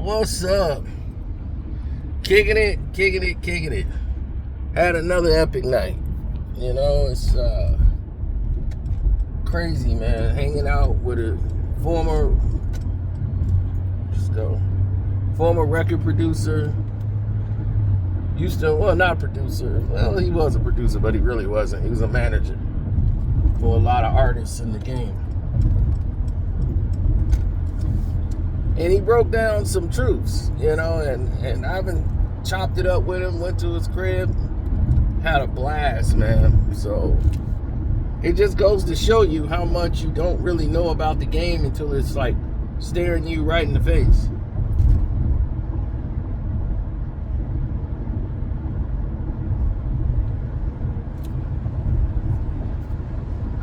What's up? Kicking it. Had another epic night. You know, it's crazy, man. Hanging out with a former record producer. Not producer. Well, he was a producer, but he really wasn't. He was a manager for a lot of artists in the game. And he broke down some truths, you know, and I've been chopped it up with him, went to his crib, had a blast, man. So it just goes to show you how much you don't really know about the game until it's like staring you right in the face.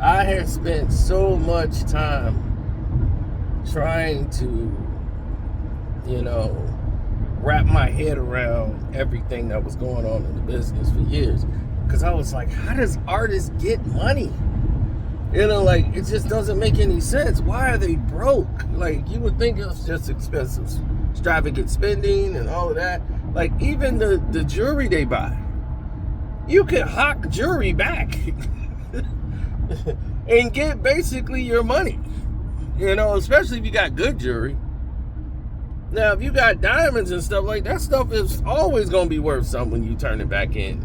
I had spent so much time trying to, wrap my head around everything that was going on in the business for years. Because I was like, how does artists get money? It just doesn't make any sense. Why are they broke? Like, you would think it's just expensive, extravagant spending and all of that. Like, even the jewelry they buy. You can hawk jewelry back and get basically your money. Especially if you got good jewelry. Now, if you got diamonds and stuff like that, stuff is always going to be worth something when you turn it back in.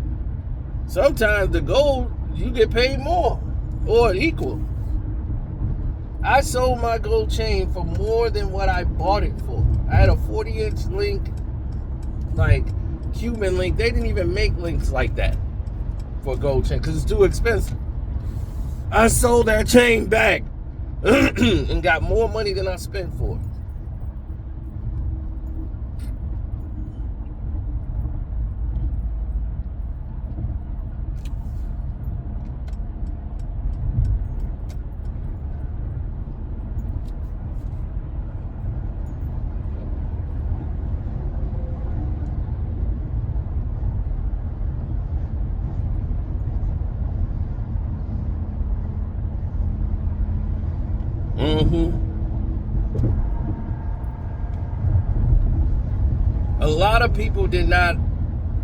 Sometimes the gold, you get paid more or equal. I sold my gold chain for more than what I bought it for. I had a 40-inch link, like Cuban link. They didn't even make links like that for a gold chain because it's too expensive. I sold that chain back and got more money than I spent for it. A lot of people did not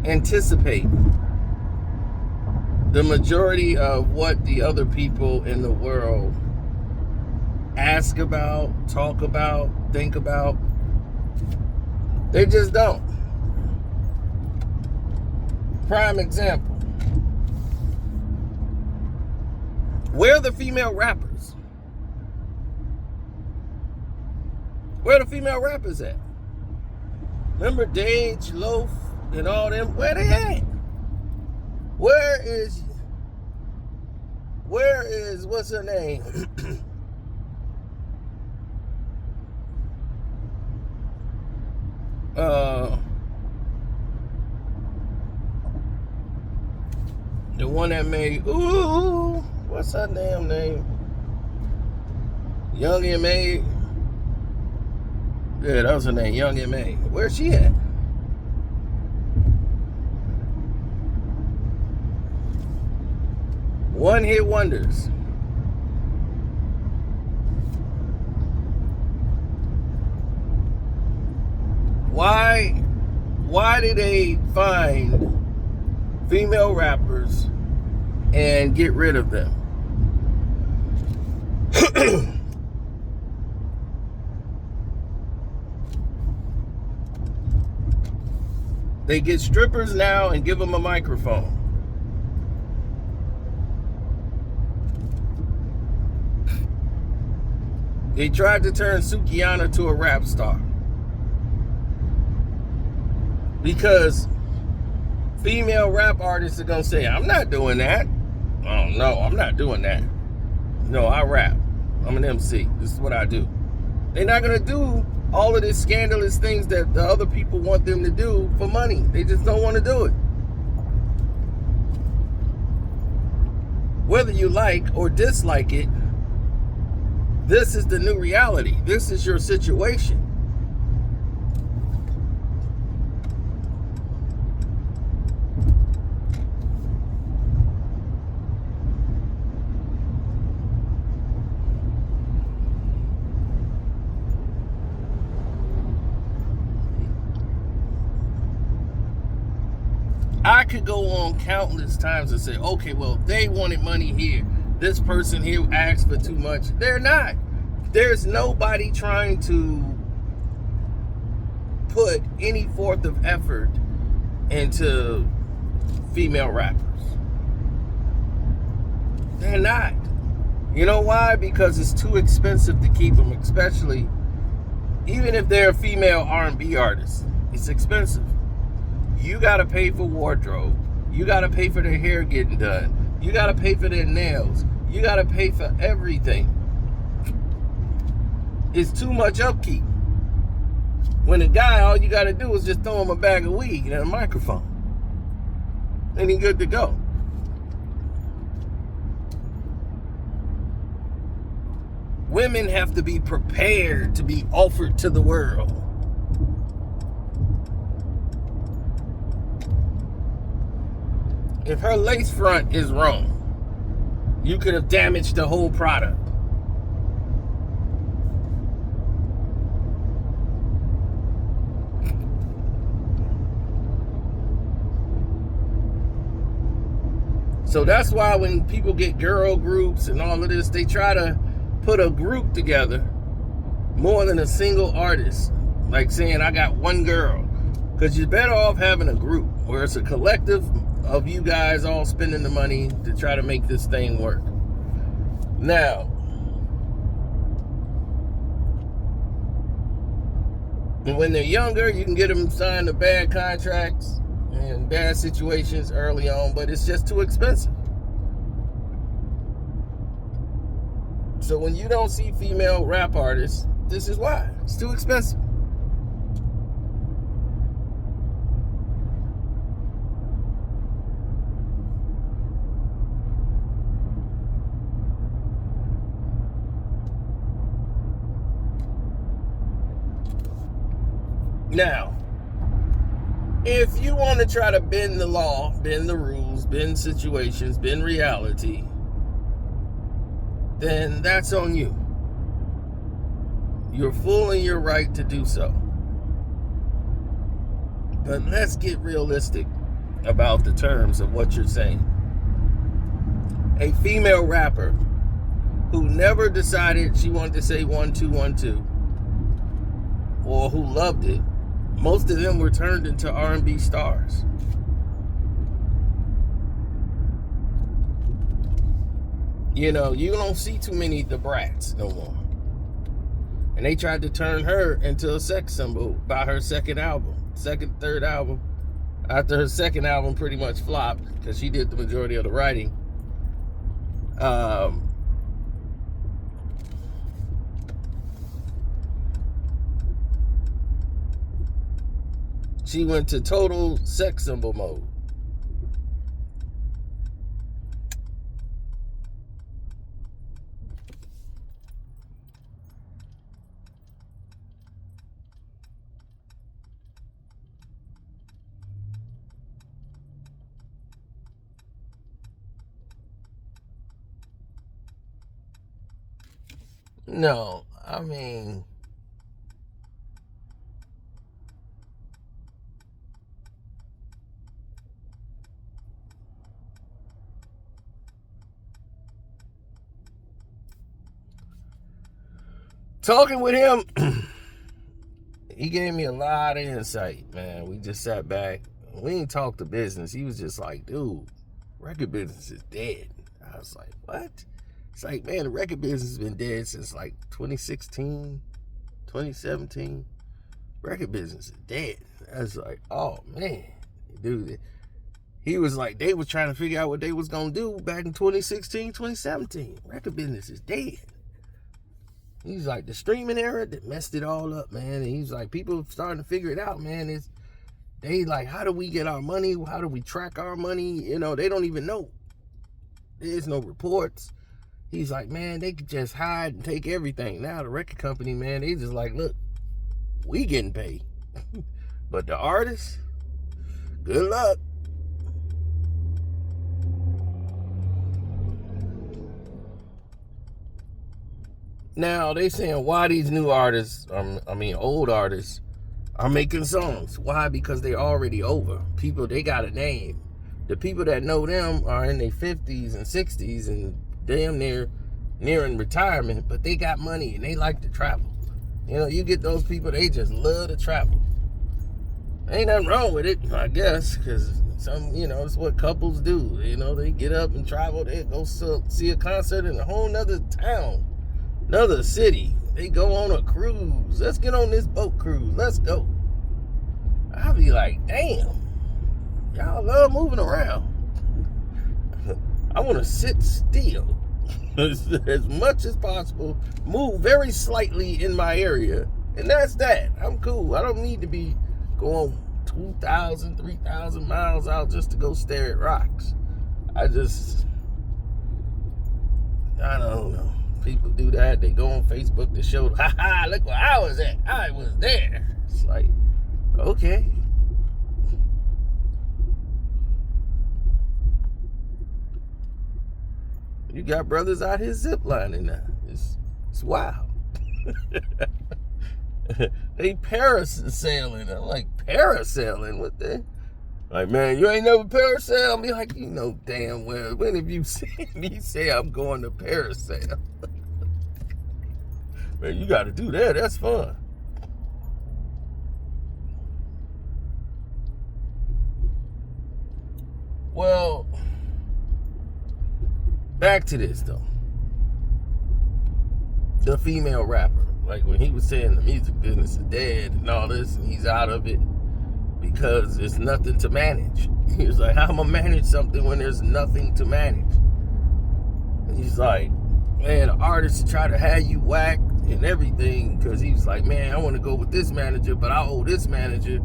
anticipate the majority of what the other people in the world ask about, talk about, think about. They just don't. Prime example. Where are the female rappers? Where are the female rappers at? Remember Dage, Loaf, and all them? Where they at? Where is, what's her name? The one that made, what's her damn name? Young M.A. Yeah, that was her name, Young M.A. Where's she at? One hit wonders. Why did they find female rappers and get rid of them? They get strippers now and give them a microphone. They tried to turn Sukihana to a rap star. Because female rap artists are going to say, I'm not doing that. Oh, no, I'm not doing that. No, I rap. I'm an MC. This is what I do. They're not going to do all of these scandalous things that the other people want them to do for money. They just don't want to do it. Whether you like or dislike it, this is the new reality. This is your situation. could go on countless times and say, okay, well, they wanted money here. This person here asked for too much. They're not. There's nobody trying to put any forth of effort into female rappers. They're not. You know why? Because it's too expensive to keep them, especially even if they're a female R&B artist. It's expensive. You got to pay for wardrobe. You got to pay for their hair getting done. You got to pay for their nails. You got to pay for everything. It's too much upkeep. When a guy, all you got to do is just throw him a bag of weed and a microphone. And he's good to go. Women have to be prepared to be offered to the world. If her lace front is wrong, you could have damaged the whole product. So that's why when people get girl groups and all of this, they try to put a group together more than a single artist. Like saying, I got one girl. Because you're better off having a group where it's a collective of you guys all spending the money to try to make this thing work. Now, when they're younger, you can get them signed to bad contracts and bad situations early on, but it's just too expensive. So when you don't see female rap artists, this is why. It's too expensive. Now, if you want to try to bend the law, bend the rules, bend situations, bend reality, then that's on you. You're full in your right to do so. But let's get realistic about the terms of what you're saying. A female rapper who never decided she wanted to say 1 2 1 2, or who loved it, most of them were turned into R&B stars. You know, you don't see too many of the brats no more. And they tried to turn her into a sex symbol by her third album. After her second album pretty much flopped, because she did the majority of the writing. She went to total sex symbol mode. No, I mean, talking with him, he gave me a lot of insight, man. We just sat back. We didn't talk the business. He was just like, dude, record business is dead. I was like, what? It's like, man, the record business has been dead since like 2016, 2017. Record business is dead. I was like, oh, man. Dude, he was like, they were trying to figure out what they was going to do back in 2016, 2017. Record business is dead. He's like, the streaming era that messed it all up, man. And he's like, people starting to figure it out, man. They like, how do we get our money? How do we track our money? You know, they don't even know. There's no reports. He's like, man, they could just hide and take everything. Now the record company, man, they just like, look, we getting paid. But the artists, good luck. Now they saying why these new artists, old artists, are making songs. Why? Because they're already over. People, they got a name. The people that know them are in their 50s and 60s and damn nearing retirement, but they got money and they like to travel. You know, you get those people, they just love to travel. Ain't nothing wrong with it, I guess, because it's what couples do. You know, they get up and travel. They go see a concert in a whole nother town, another city. They go on a cruise. Let's get on this boat cruise. Let's go. I'll be like, damn, y'all love moving around. I want to sit still as much as possible, move very slightly in my area, and that's that. I'm cool. I don't need to be going 2,000, 3,000 miles out just to go stare at rocks. I don't know. People do that. They go on Facebook to show, haha, look where I was at. I was there. It's like, okay. You got brothers out here ziplining now. It's wild. They parasailing. I'm like, parasailing? What the? Like, man, you ain't never parasailed? I'll be like, you know damn well. When have you seen me say I'm going to parasail? Man, you got to do that. That's fun. Well, back to this, though. The female rapper. Like when he was saying the music business is dead and all this, and he's out of it because there's nothing to manage. He was like, how am I gonna manage something when there's nothing to manage? And he's like, man, artists try to have you whacked and everything, because he was like, man, I want to go with this manager, but I owe this manager,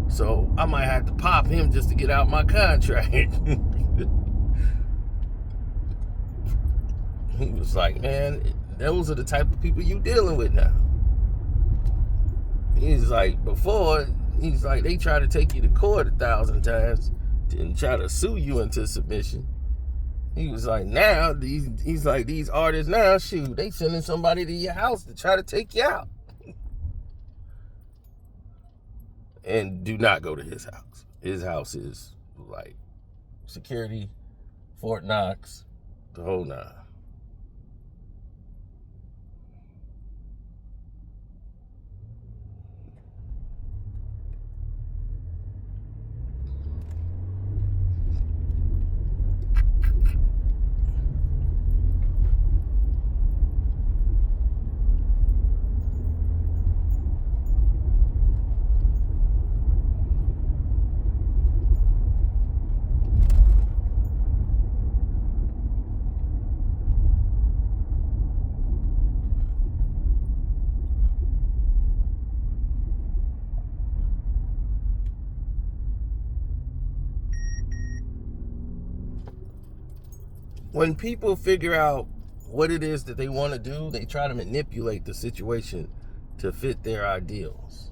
so I might have to pop him just to get out my contract. He was like, man, those are the type of people you dealing with now. He's like, before, he's like, they try to take you to court 1,000 times and try to sue you into submission. He was like, now, he's like, these artists now, shoot, they sending somebody to your house to try to take you out. And do not go to his house. His house is like security, Fort Knox, the whole nine. When people figure out what it is that they want to do, they try to manipulate the situation to fit their ideals.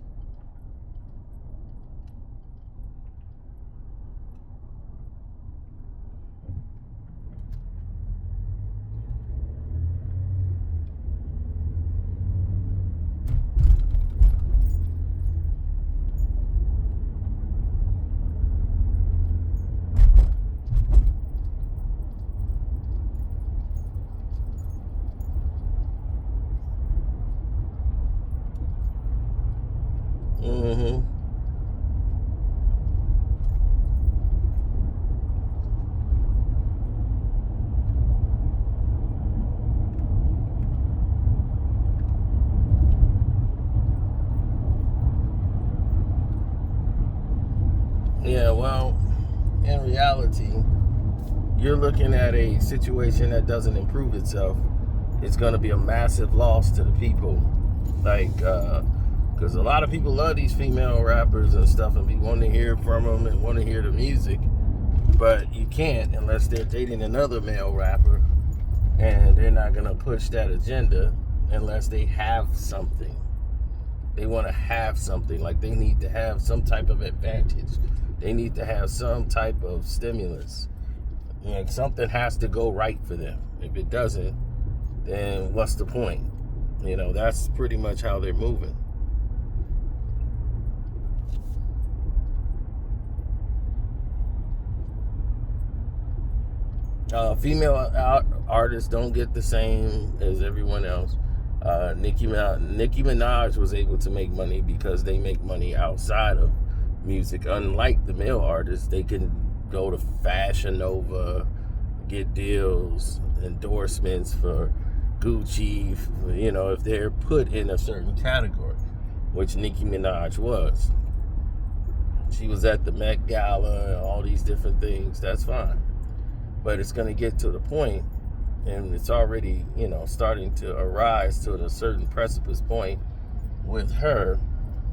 Yeah, well, in reality, you're looking at a situation that doesn't improve itself. It's going to be a massive loss to the people. Like, because a lot of people love these female rappers and stuff and be wanting to hear from them and want to hear the music. But you can't unless they're dating another male rapper, and they're not going to push that agenda unless they have something. They want to have something, like they need to have some type of advantage. They need to have some type of stimulus. Like something has to go right for them. If it doesn't, then what's the point? You know, that's pretty much how they're moving. Female artists don't get the same as everyone else. Nicki Minaj was able to make money because they make money outside of music. Unlike the male artists, they can go to Fashion Nova, get deals, endorsements for Gucci, if they're put in a certain category, which Nicki Minaj was. She was at the Met Gala and all these different things. That's fine. But it's going to get to the point, and it's already, starting to arise to a certain precipice point with her,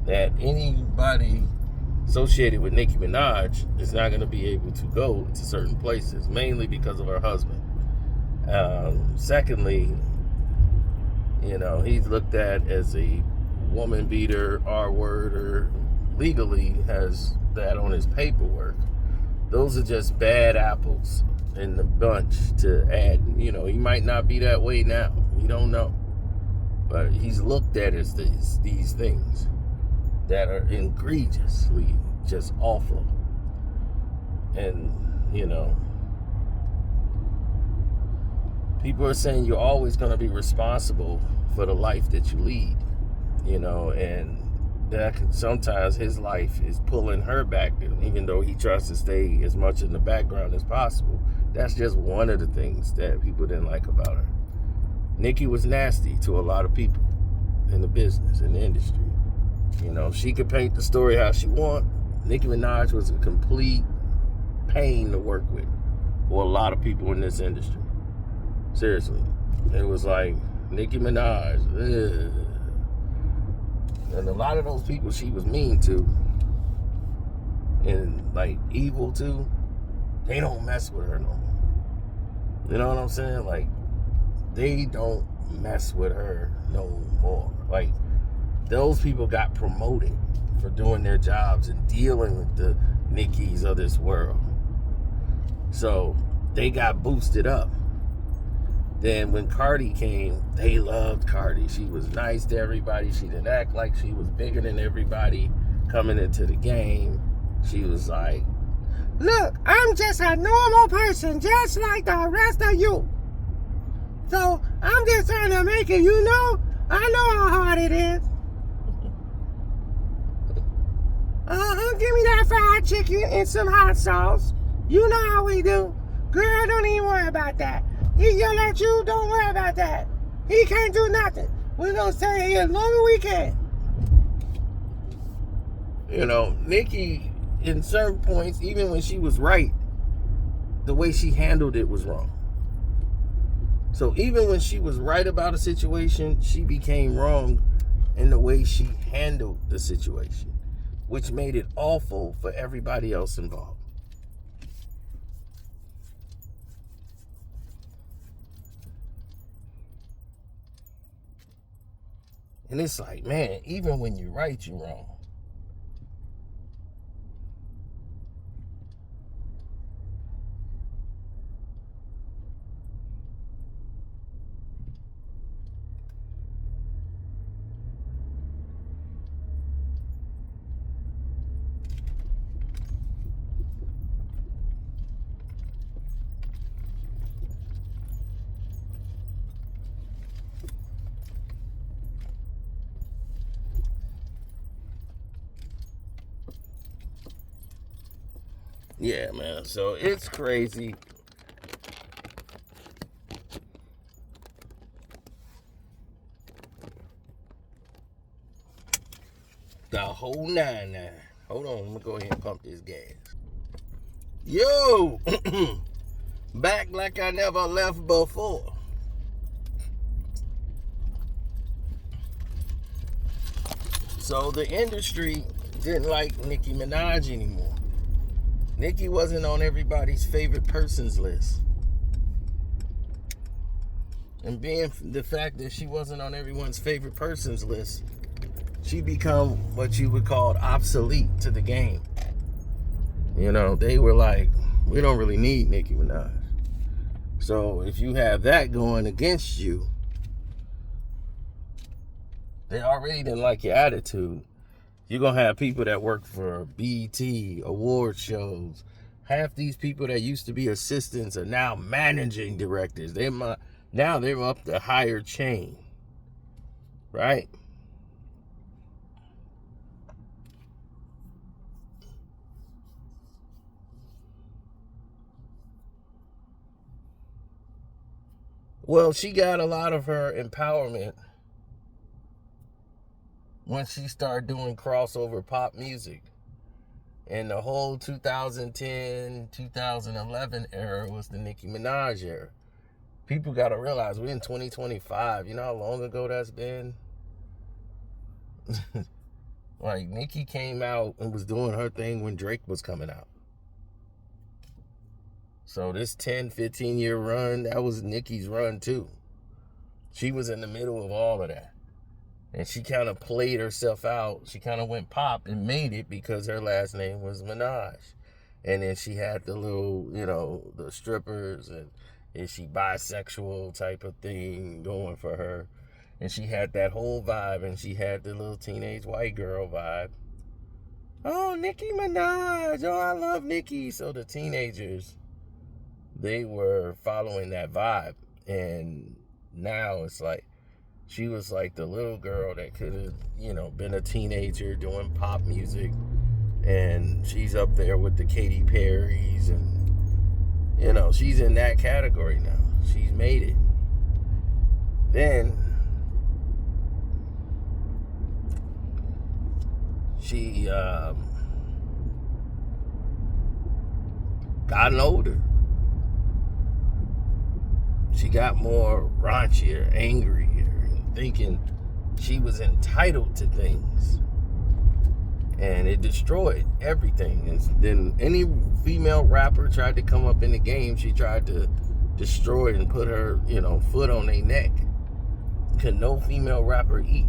that anybody associated with Nicki Minaj is not going to be able to go to certain places, mainly because of her husband. Secondly, he's looked at as a woman beater, R-worder, legally has that on his paperwork. Those are just bad apples in the bunch to add. He might not be that way now. We don't know. But he's looked at as these things that are egregiously just awful. And, people are saying you're always going to be responsible for the life that you lead, and that sometimes his life is pulling her back, even though he tries to stay as much in the background as possible. That's just one of the things that people didn't like about her. Nicki was nasty to a lot of people in the business, in the industry. She could paint the story how she want. Nicki Minaj was a complete pain to work with for a lot of people in this industry. Seriously. It was like Nicki Minaj. Ugh. And a lot of those people she was mean to and like evil to, they don't mess with her no more. You know what I'm saying? Like, they don't mess with her no more. Like, those people got promoted for doing their jobs and dealing with the Nickis of this world. So they got boosted up. Then when Cardi came, they loved Cardi. She was nice to everybody. She didn't act like she was bigger than everybody coming into the game. She was like, look, I'm just a normal person, just like the rest of you. So I'm just trying to make it, I know how hard it is. Give me that fried chicken and some hot sauce. You know how we do. Girl, don't even worry about that. He yell at you, don't worry about that. He can't do nothing. We're going to stay here as long as we can. Nicki, in certain points, even when she was right, the way she handled it was wrong. So even when she was right about a situation, she became wrong in the way she handled the situation, which made it awful for everybody else involved. And it's like, man, even when you're right, you're wrong. Yeah, man. So it's crazy. The whole 9-9. Hold on, I'm gonna go ahead and pump this gas. Yo! Back like I never left before. So the industry didn't like Nicki Minaj anymore. Nicki wasn't on everybody's favorite persons list. And being the fact that she wasn't on everyone's favorite persons list, she become what you would call obsolete to the game. They were like, we don't really need Nicki Minaj. So if you have that going against you, they already didn't like your attitude. You're going to have people that work for BET, award shows, half these people that used to be assistants are now managing directors. Now they're up the higher chain, right? Well, she got a lot of her empowerment when she started doing crossover pop music. And the whole 2010, 2011 era was the Nicki Minaj era. People got to realize we're in 2025. You know how long ago that's been? Like, Nicki came out and was doing her thing when Drake was coming out. So this 10, 15-year run, that was Nicki's run too. She was in the middle of all of that. And she kind of played herself out. She kind of went pop and made it because her last name was Minaj. And then she had the little, the strippers and is she bisexual type of thing going for her. And she had that whole vibe, and she had the little teenage white girl vibe. Oh, Nicki Minaj. Oh, I love Nicki. So the teenagers, they were following that vibe. And now it's like, she was like the little girl that could have, been a teenager doing pop music. And she's up there with the Katy Perrys. And, she's in that category now. She's made it. Then she gotten older. She got more raunchier, angrier, and thinking she was entitled to things. And it destroyed everything. And then any female rapper tried to come up in the game, she tried to destroy and put her, foot on their neck. Could no female rapper eat.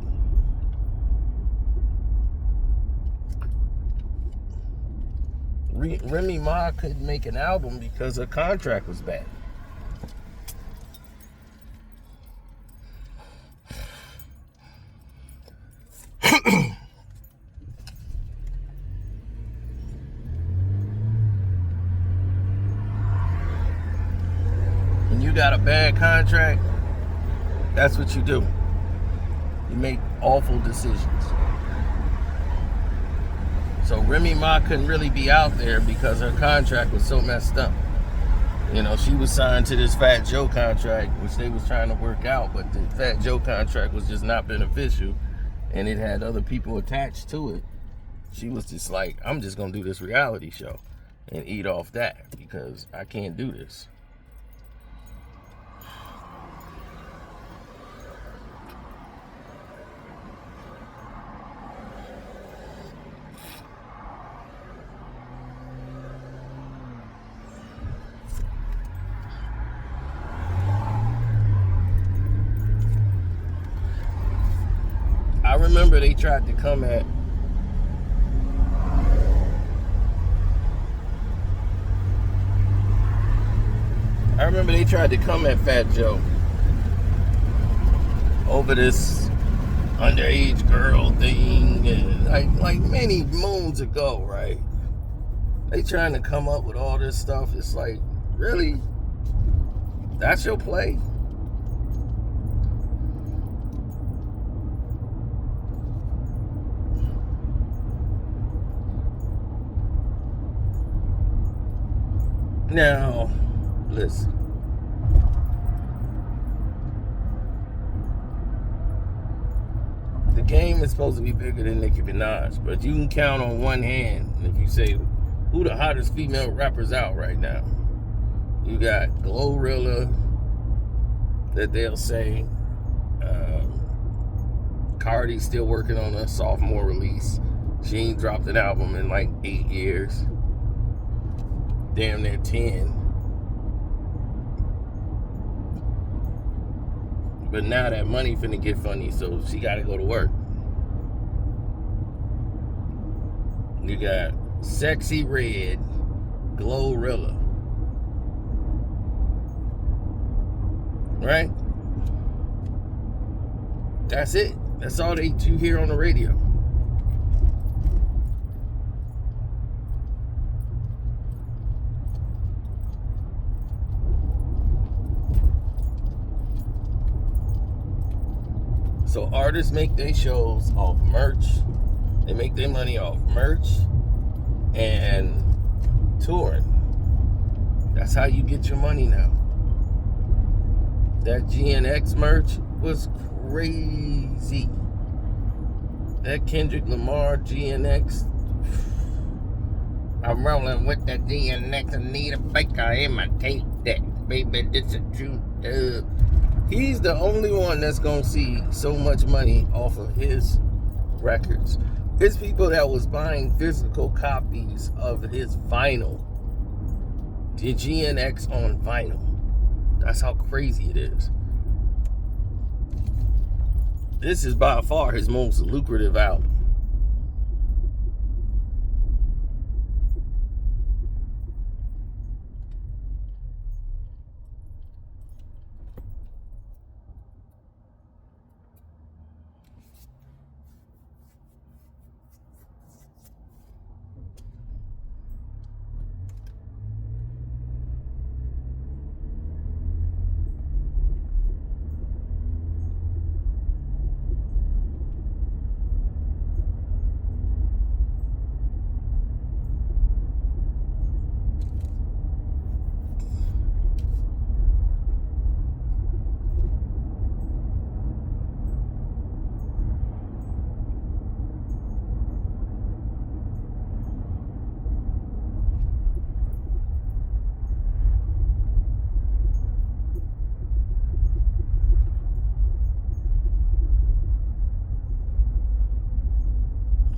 Remy Ma couldn't make an album because her contract was bad. When you got a bad contract, that's what you do. You make awful decisions. So Remy Ma couldn't really be out there because her contract was so messed up. She was signed to this Fat Joe contract, which they was trying to work out, but the Fat Joe contract was just not beneficial, and it had other people attached to it. She was just like, I'm just going to do this reality show and eat off that because I can't do this. I remember they tried to come at Fat Joe over this underage girl thing, and like many moons ago, right? They trying to come up with all this stuff. It's like, really? That's your play? Now, listen. The game is supposed to be bigger than Nicki Minaj, but you can count on one hand if you say who the hottest female rappers out right now. You got Glorilla, that they'll say. Cardi's still working on a sophomore release. She ain't dropped an album in like 8 years. Damn near 10. But now that money finna get funny, so she gotta go to work. You got Sexy Red, Glorilla. Right? That's it. That's all you hear on the radio. So artists make their shows off merch. They make their money off merch and touring. That's how you get your money now. That GNX merch was crazy. That Kendrick Lamar GNX. I'm rolling with the GNX and need a baker. Imitate that, baby. This a true dub. He's the only one that's gonna see so much money off of his records. It's people that was buying physical copies of his vinyl. The GNX on vinyl. That's how crazy it is. This is by far his most lucrative album.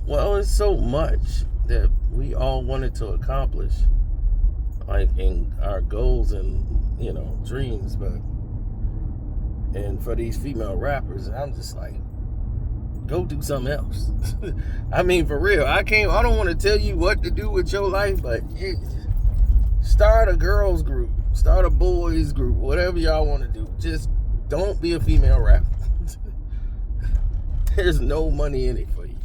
Well, it's so much that we all wanted to accomplish, like in our goals and, dreams, and for these female rappers, I'm just like, go do something else. I mean, for real, I don't want to tell you what to do with your life, but start a girls group, start a boys group, whatever y'all want to do. Just don't be a female rapper. There's no money in it for you.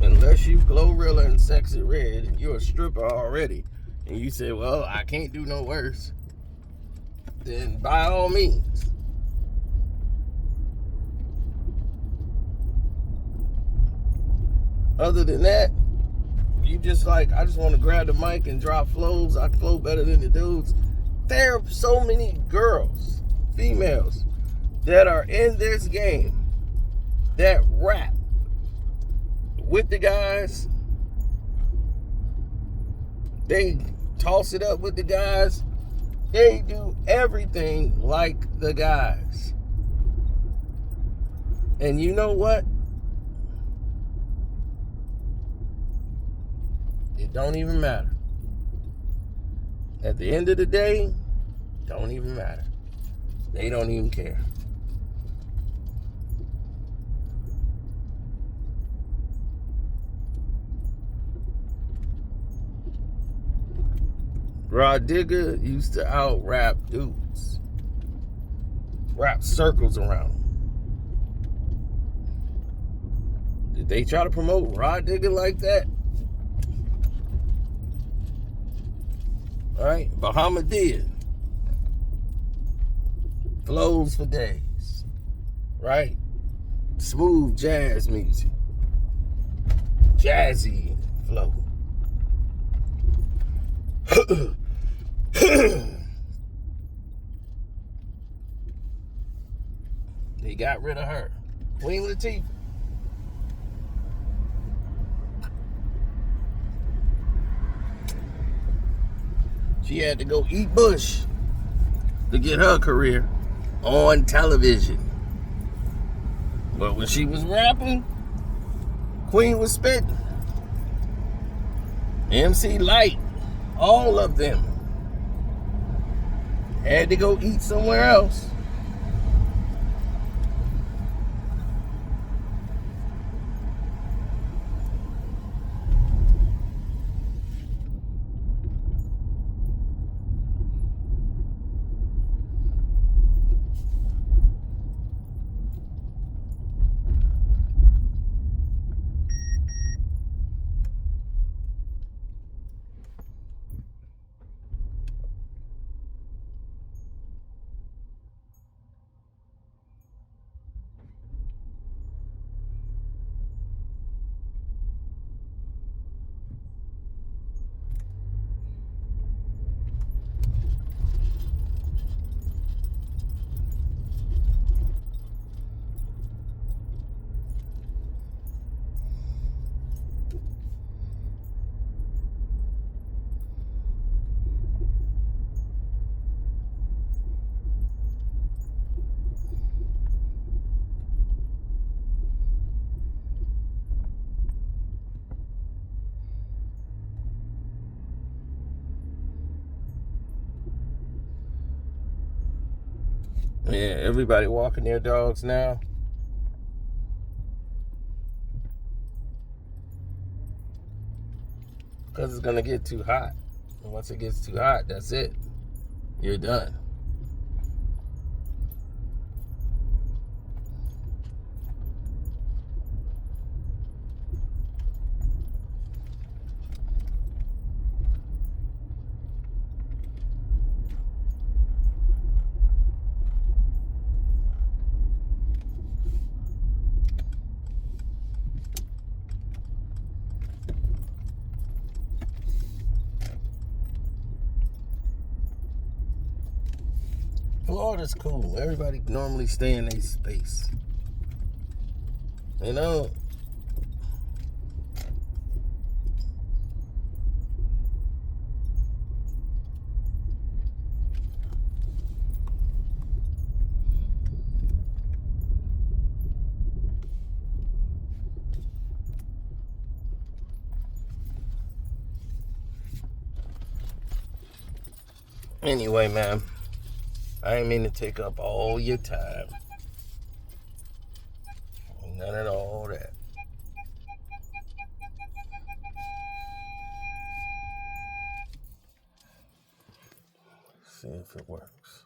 Unless you Glorilla and Sexy Red and you're a stripper already, and you say, well, I can't do no worse, then by all means. Other than that, you just like, I just want to grab the mic and drop flows. I flow better than the dudes. There are so many girls, females, that are in this game that rap with the guys. They toss it up with the guys. They do everything like the guys. And you know what? It don't even matter. At the end of the day, don't even matter. They don't even care. Rod Digger used to out-rap dudes. Rap circles around him. Did they try to promote Rod Digger like that? Alright, Bahama did. Flows for days. Right? Smooth jazz music. Jazzy flow. They got rid of her. Queen Latifah. She had to go eat bush to get her career on television. But when she was rapping, Queen was spitting. MC Light, all of them had to go eat somewhere else. Yeah, everybody walking their dogs now. Because it's going to get too hot. And once it gets too hot, that's it. You're done. Florida's cool. Everybody normally stay in their space. You know? Anyway, man, I ain't mean to take up all your time. None of all that. Let's see if it works.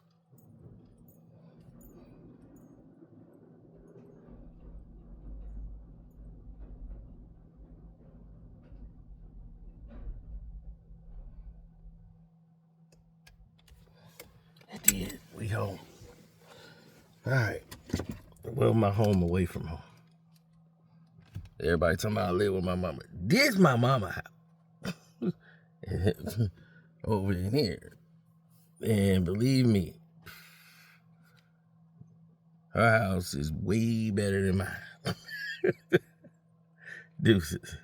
It did. We home. All right. Well, my home away from home. Everybody talking about I live with my mama. This my mama house. Over in here. And believe me, her house is way better than mine. Deuces.